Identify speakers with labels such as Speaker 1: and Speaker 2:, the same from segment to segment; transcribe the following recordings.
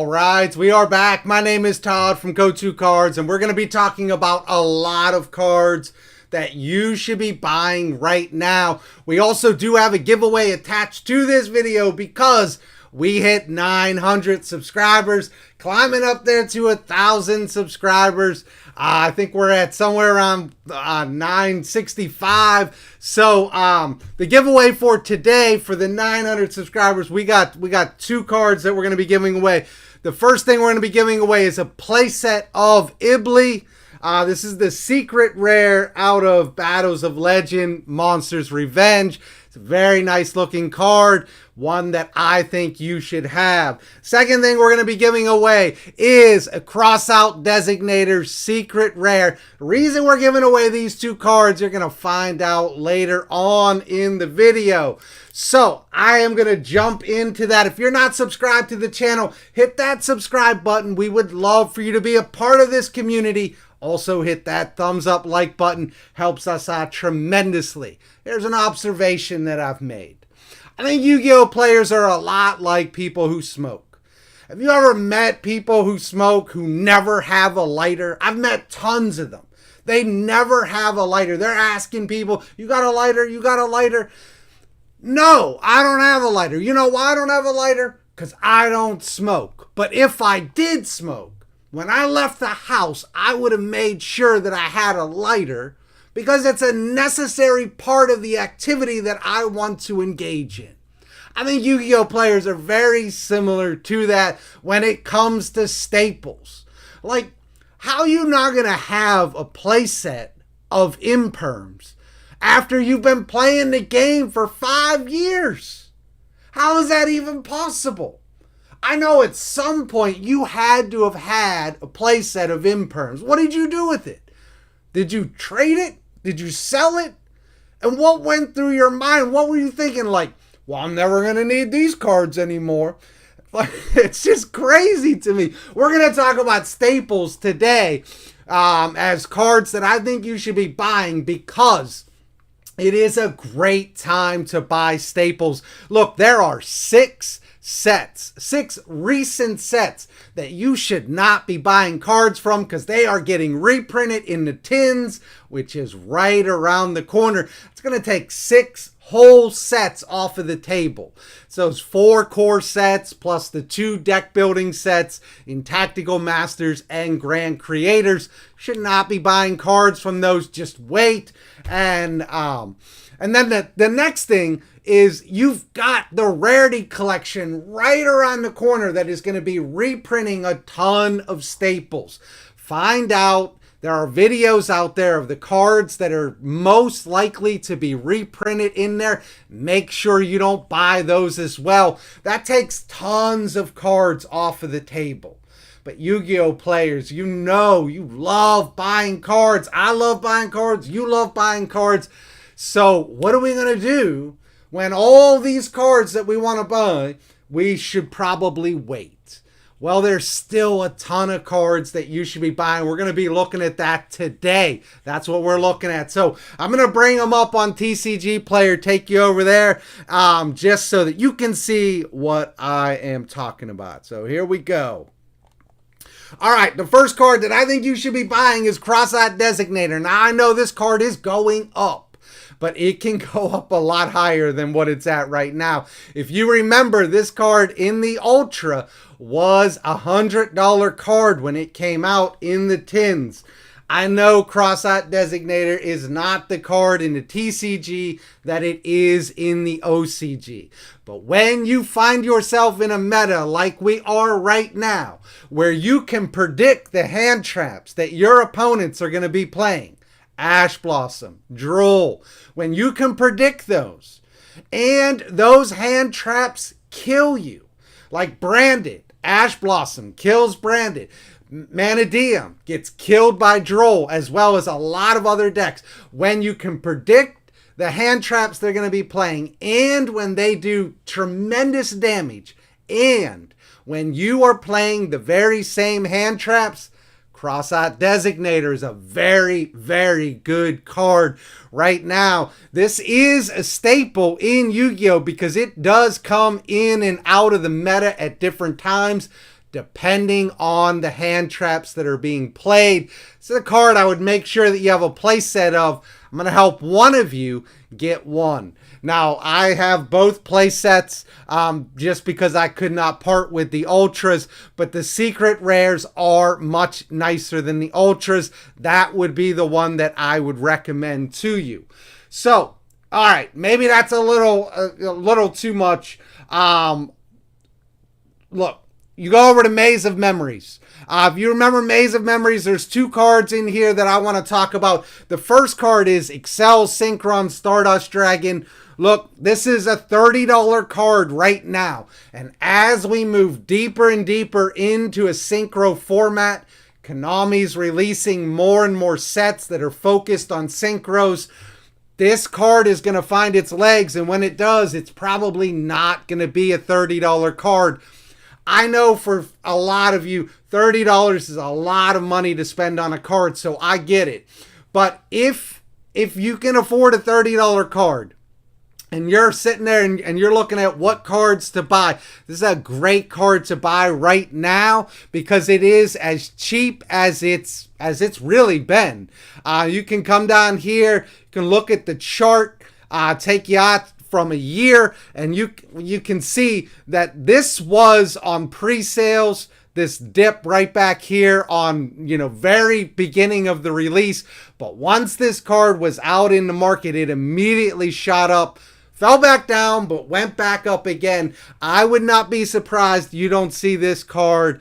Speaker 1: All right, we are back. My name is Todd from Go2 Cards, and we're going to be talking about a lot of cards that you should be buying right now. We also do have a giveaway attached to this video because we hit 900 subscribers, climbing up there to 1,000 subscribers. I think we're at somewhere around 965. So the giveaway for today, for the 900 subscribers, we got two cards that we're going to be giving away. The first thing we're going to be giving away is a playset of Ibli. This is the secret rare out of Battles of Legend, Monsters Revenge. It's a very nice looking card, one that I think you should have. Second thing we're going to be giving away is a Crossout Designator secret rare. The reason we're giving away these two cards, you're going to find out later on in the video. So I am going to jump into that. If you're not subscribed to the channel, hit that subscribe button. We would love for you to be a part of this community. Also hit that thumbs up like button. Helps us out tremendously. Here's an observation that I've made. I think Yu-Gi-Oh players are a lot like people who smoke. Have you ever met people who smoke who never have a lighter? I've met tons of them. They never have a lighter. They're asking people, you got a lighter? You got a lighter? No, I don't have a lighter. You know why I don't have a lighter? Because I don't smoke. But if I did smoke, when I left the house, I would have made sure that I had a lighter because it's a necessary part of the activity that I want to engage in. I think Yu-Gi-Oh players are very similar to that when it comes to staples. Like, how are you not going to have a playset of Imperms after you've been playing the game for 5 years? How is that even possible? I know at some point you had to have had a playset of Imperms. What did you do with it? Did you trade it? Did you sell it? And what went through your mind? What were you thinking? Like, well, I'm never going to need these cards anymore. It's just crazy to me. We're going to talk about staples today as cards that I think you should be buying because it is a great time to buy staples. Look, there are six recent sets that you should not be buying cards from because they are getting reprinted in the tins, which is right around the corner. It's going to take 6 whole sets off of the table. So those 4 core sets plus the 2 deck building sets in Tactical Masters and Grand Creators. Should not be buying cards from those. Just wait. And then the next thing is you've got the Rarity Collection right around the corner that is going to be reprinting a ton of staples. Find out. There are videos out there of the cards that are most likely to be reprinted in there. Make sure you don't buy those as well. That takes tons of cards off of the table. But Yu-Gi-Oh players, you know you love buying cards. I love buying cards. You love buying cards. So what are we going to do when all these cards that we want to buy, we should probably wait? Well, there's still a ton of cards that you should be buying. We're going to be looking at that today. That's what we're looking at. So I'm going to bring them up on TCG Player, take you over there, just so that you can see what I am talking about. So here we go. All right, the first card that I think you should be buying is Crossout Designator. Now, I know this card is going up, but it can go up a lot higher than what it's at right now. If you remember, this card in the Ultra was a $100 card when it came out in the tins. I know Crossout Designator is not the card in the TCG that it is in the OCG. But when you find yourself in a meta like we are right now, where you can predict the hand traps that your opponents are going to be playing, Ash Blossom, Droll, when you can predict those, and those hand traps kill you, like Branded, Ash Blossom kills Branded, Manadium gets killed by Droll, as well as a lot of other decks. When you can predict the hand traps they're going to be playing, and when they do tremendous damage, and when you are playing the very same hand traps, Crossout Designator is a very, very good card right now. This is a staple in Yu-Gi-Oh! Because it does come in and out of the meta at different times. depending on the hand traps that are being played. This is a card I would make sure that you have a play set of. I'm going to help one of you get one. Now, I have both play sets just because I could not part with the Ultras, but the secret rares are much nicer than the Ultras. That would be the one that I would recommend to you. So, all right, maybe that's a little too much. Look, you go over to Maze of Memories. If you remember Maze of Memories, there's two cards in here that I want to talk about. The first card is Excel Synchron Stardust Dragon. Look, this is a $30 card right now. And as we move deeper and deeper into a synchro format, Konami's releasing more and more sets that are focused on synchros. This card is going to find its legs, and when it does, it's probably not going to be a $30 card. I know for a lot of you, $30 is a lot of money to spend on a card, so I get it. But if you can afford a $30 card, and you're sitting there and you're looking at what cards to buy, this is a great card to buy right now because it is as cheap as it's really been. You can come down here, you can look at the chart, take you out from a year, and you can see that this was on pre-sales. This dip right back here on, very beginning of the release. But once this card was out in the market, it immediately shot up. Fell back down, but went back up again. I would not be surprised you don't see this card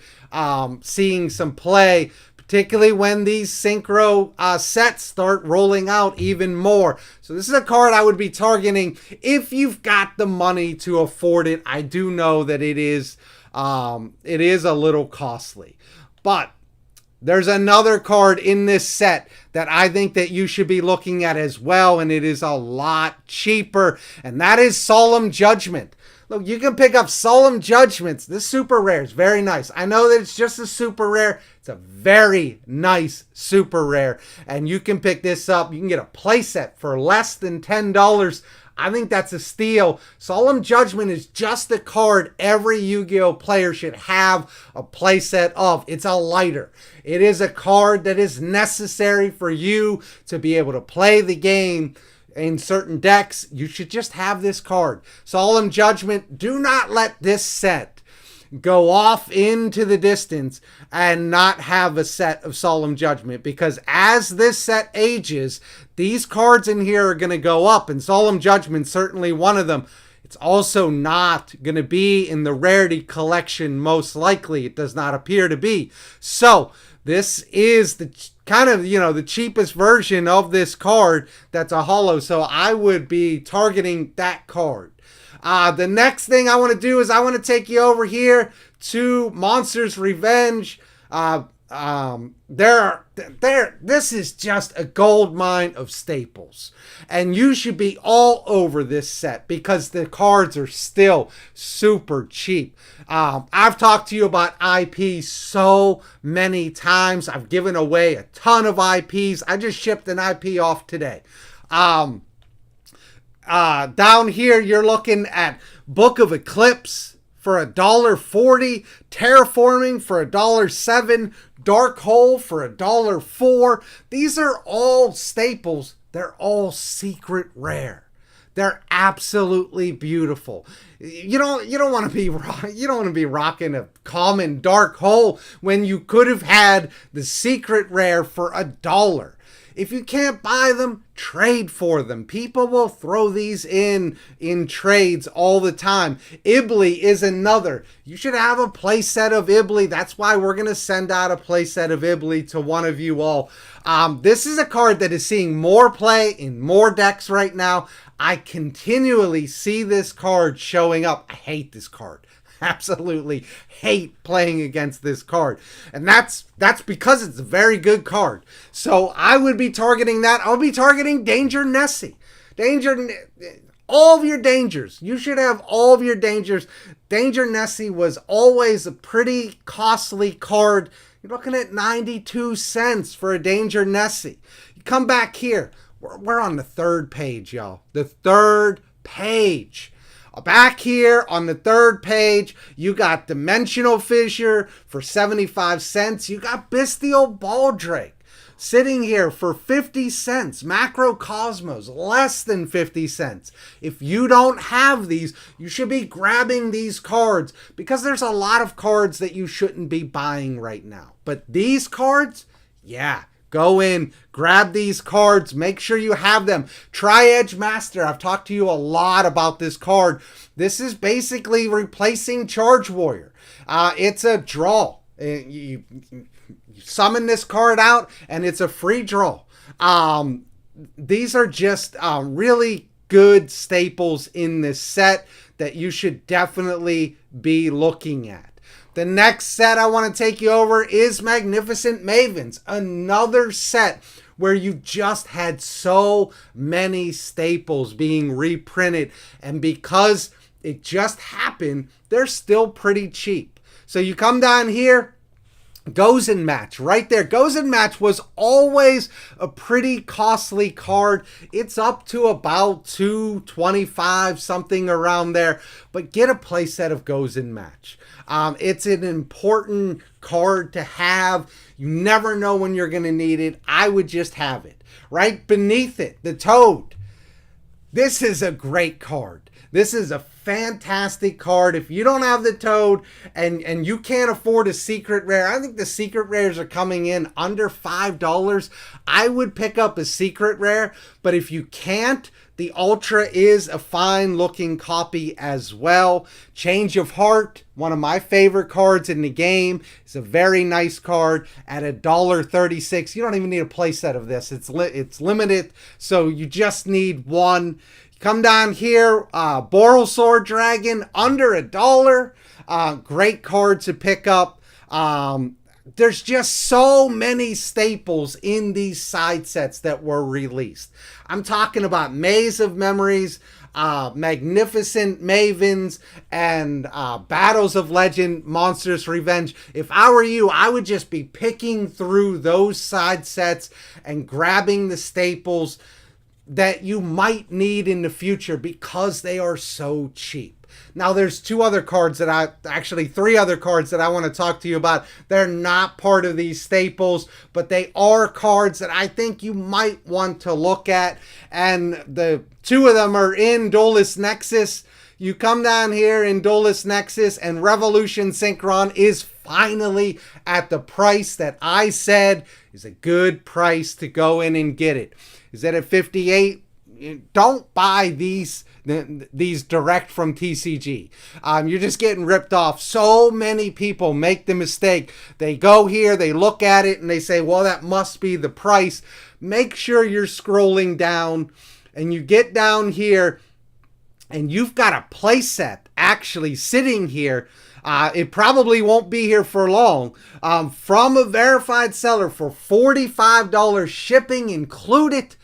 Speaker 1: seeing some play, particularly when these synchro sets start rolling out even more. So this is a card I would be targeting if you've got the money to afford it. I do know that it is a little costly, but there's another card in this set that I think that you should be looking at as well, and it is a lot cheaper, and that is Solemn Judgment. Look, you can pick up Solemn Judgments. This super rare is very nice. I know that it's just a super rare. It's a very nice super rare, and you can pick this up. You can get a playset for less than $10. I think that's a steal. Solemn Judgment is just a card every Yu-Gi-Oh player should have a playset of. It's a lighter. It is a card that is necessary for you to be able to play the game in certain decks. You should just have this card. Solemn Judgment, do not let this set go off into the distance and not have a set of Solemn Judgment, because as this set ages, these cards in here are going to go up, and Solemn Judgment certainly one of them. It's also not going to be in the Rarity Collection, most likely. It does not appear to be. So this is the kind of, the cheapest version of this card that's a holo. So I would be targeting that card. The next thing I want to do is I want to take you over here to Monsters Revenge. This is just a gold mine of staples, and you should be all over this set because the cards are still super cheap. I've talked to you about IPs so many times. I've given away a ton of IPs. I just shipped an IP off today. Down here, you're looking at Book of Eclipse for $1.40, Terraforming for $1.07, Dark Hole for $1.04. These are all staples. They're all secret rare. They're absolutely beautiful. You don't want to be rocking a common Dark Hole when you could have had the secret rare for $1. If you can't buy them, trade for them. People will throw these in trades all the time. Ibli is another. You should have a playset of Ibli. That's why we're going to send out a playset of Ibli to one of you all. This is a card that is seeing more play in more decks right now. I continually see this card showing up. I hate this card. Absolutely hate playing against this card, and that's because it's a very good card. So I would be targeting that. I'll be targeting Danger Nessie. All of your dangers. You should have all of your dangers. Danger Nessie was always a pretty costly card. You're looking at 92 cents for a Danger Nessie. You come back here. We're on the third page, y'all. The third page. Back here on the third page, you got Dimensional Fissure for 75 cents. You got Bestial Baldrake sitting here for 50 cents. Macrocosmos, less than 50 cents. If you don't have these, you should be grabbing these cards because there's a lot of cards that you shouldn't be buying right now. But these cards, yeah. Go in, grab these cards, make sure you have them. Tri-Edge Master, I've talked to you a lot about this card. This is basically replacing Charge Warrior. It's a draw. You summon this card out and it's a free draw. These are just really good staples in this set that you should definitely be looking at. The next set I want to take you over is Magnificent Mavens, another set where you just had so many staples being reprinted, and because it just happened, they're still pretty cheap. So you come down here, Goes and Match right there. Goes and Match was always a pretty costly card. It's up to about $225, something around there, but get a playset of Goes and Match. It's an important card to have. You never know when you're going to need it. I would just have it. Right beneath it, the Toad. This is a great card. This is a fantastic card. If you don't have the Toad and you can't afford a secret rare, I think the secret rares are coming in under $5. I would pick up a secret rare, but if you can't, the Ultra is a fine looking copy as well. Change of Heart, one of my favorite cards in the game. It's a very nice card at $1.36. You don't even need a playset of this. It's limited, so you just need one. Come down here, Borosaur Dragon, under $1. Great card to pick up. There's just so many staples in these side sets that were released. I'm talking about Maze of Memories, Magnificent Mavens, and Battles of Legend, Monstrous Revenge. If I were you, I would just be picking through those side sets and grabbing the staples that you might need in the future because they are so cheap. Now there's three other cards that I want to talk to you about. They're not part of these staples, but they are cards that I think you might want to look at. And the two of them are in Duelist Nexus. You come down here in Duelist Nexus and Revolution Synchron is finally at the price that I said is a good price to go in and get it. Is that at 58? Don't buy these direct from TCG. You're just getting ripped off. So many people make the mistake. They go here, they look at it, and they say, well, that must be the price. Make sure you're scrolling down, and you get down here, and you've got a playset actually sitting here. It probably won't be here for long. From a verified seller for $45, shipping included.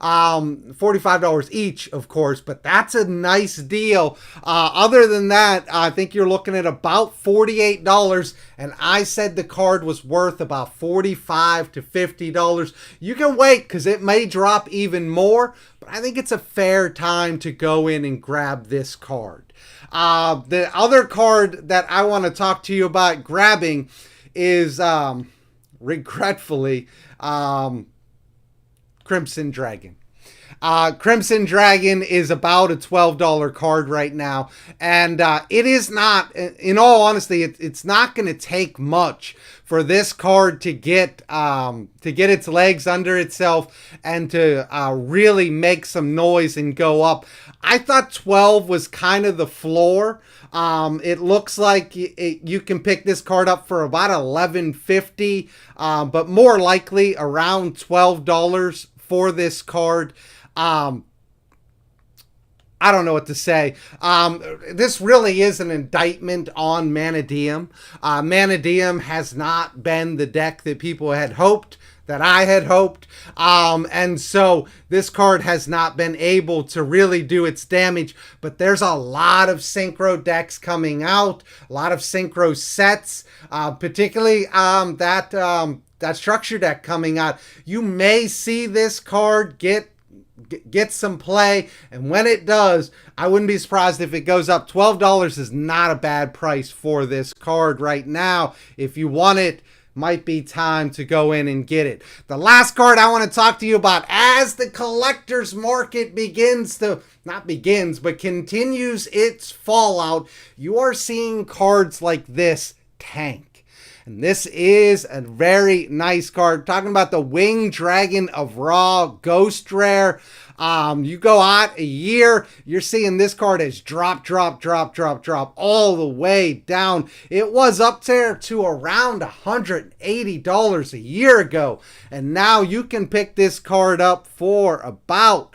Speaker 1: $45 each, of course, but that's a nice deal. Other than that, I think you're looking at about $48, and I said the card was worth about $45 to $50. You can wait because it may drop even more, but I think it's a fair time to go in and grab this card. The other card that I want to talk to you about grabbing is, regretfully, Crimson Dragon. Crimson Dragon is about a $12 card right now, and it is not, in all honesty, it's not going to take much for this card to get its legs under itself and to really make some noise and go up. I thought 12 was kind of the floor. It looks like you can pick this card up for about $11.50, but more likely around $12 for this card. I don't know what to say. This really is an indictment on Manadeum. Manadeum has not been the deck that people had hoped, that I had hoped. And so this card has not been able to really do its damage, but there's a lot of synchro decks coming out, a lot of synchro sets, particularly that structure deck coming out. You may see this card get get some play. And when it does, I wouldn't be surprised if it goes up. $12 is not a bad price for this card right now. If you want it, might be time to go in and get it. The last card I want to talk to you about as the collector's market continues its fallout, you are seeing cards like this tank. And this is a very nice card. Talking about the Winged Dragon of Ra Ghost Rare. You go out a year, you're seeing this card has drop all the way down. It was up there to around $180 a year ago. And now you can pick this card up for about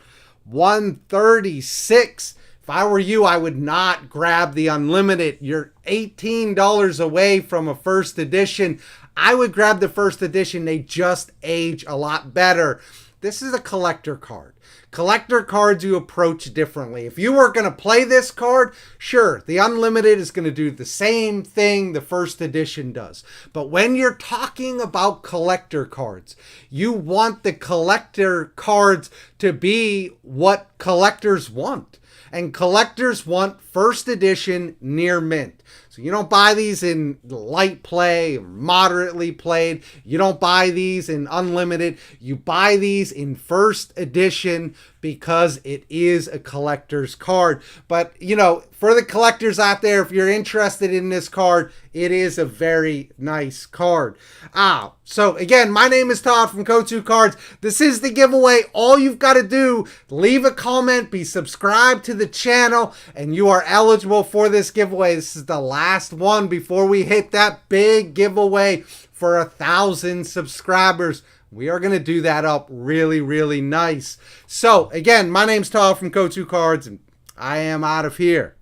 Speaker 1: $136. If I were you, I would not grab the Unlimited. You're $18 away from a first edition. I would grab the first edition. They just age a lot better. This is a collector card. Collector cards you approach differently. If you were going to play this card, sure, the Unlimited is going to do the same thing the first edition does. But when you're talking about collector cards, you want the collector cards to be what collectors want. And collectors want first edition near mint. So you don't buy these in light play, moderately played. You don't buy these in Unlimited. You buy these in first edition because it is a collector's card. But, you know, for the collectors out there, if you're interested in this card, it is a very nice card. So again, my name is Todd from Go2 Cards. This is the giveaway. All you've got to do, leave a comment, be subscribed to the channel, and you are eligible for this giveaway. This is the last one before we hit that big giveaway for 1,000 subscribers. We are going to do that up really, really nice. So again, my name's Todd from Go2 Cards, and I am out of here.